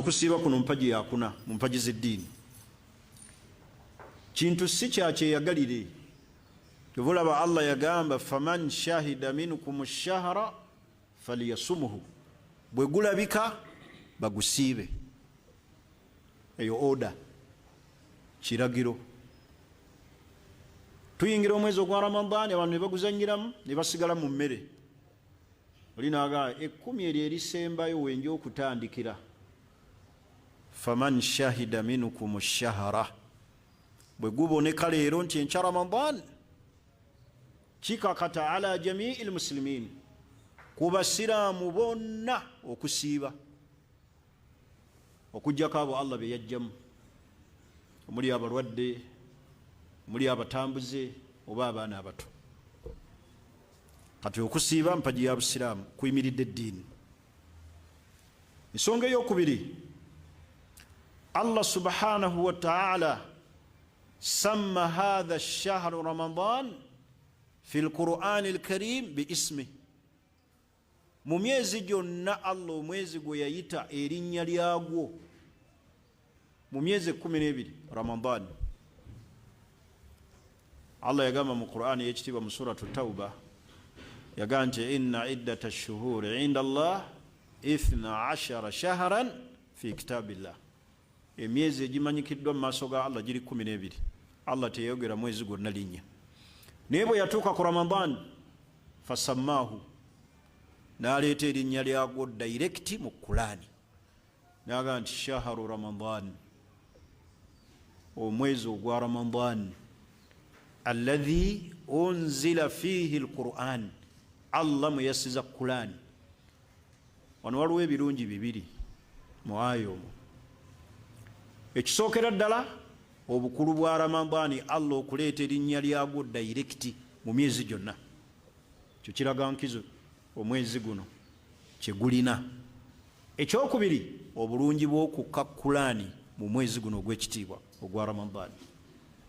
okusiiba kuno mpagi yakuna mu mpagi z'eddiini kintu si kyakyeyagalire. Kyovulaba Allah yagamba faman shahida minkum ash-shahra falyasumhu, bwe gulabika bagusiibe. Eyo oda kiragiro. Tuyingira omwezi ogwa Ramadani abantu ne baguzanyiramu ne basigala mu mmere. Olinaga 10 eryo erisembayo wenja okutandikira faman shahida minkum ash-shahra, bwe guboneka leero nti enkya Ramadan kikakata ala jamii almuslimin, ku basiraamu bonna okusiiba okujjako abo Allah be yajjamu, omuli abalwadde, omuli abatambuze oba abaana abato. Kati okusiiba mpagi ya busiraamu kuyimiridde eddiini. Ensonga ey'okubiri, Allah subhanahu wa ta'ala samma hadha ash-shahr Ramadan fi al-Qur'an al-Karim bi ismi. Mu myezi gyonna Allah omwezi gwe yayita erinnya lyagwo, mu myezi 12 Ramadan. Allah yagamba mu Qur'an y'ekitiibwa mu suratu Tawba, yagamba nti inna iddata ash-shuhuri inda Allah 12 shahran fi kitabillah. Emyezi egimanyikiddwa mu maaso ga Allah giri 12. Allah teyayogera mwezi gwonna linnya. Naye bwe yatuuka ku Ramadan fasammaahu, n'aleeta erinnya lyagwo direct mu Qur'ani, n'agamba nti shahru Ramadan, omwezi ogwa Ramadan alladhi unzila fihi al-Qur'an, Allah muyassiza Qur'ani. Wano waliwo ebirungi bibiri mu aya omwo. Ekisookera ddala obukulu bwa Ramadani Allah okuleeta erinnya lyagwo direct mu myezi gyonna, kyo kiraga nkizo omwezi guno kye gulina. Ekyokubiri, obulungi bw'okukka Qur'ani mu mwezi guno ogw'ekitiibwa ogwa Ramadani.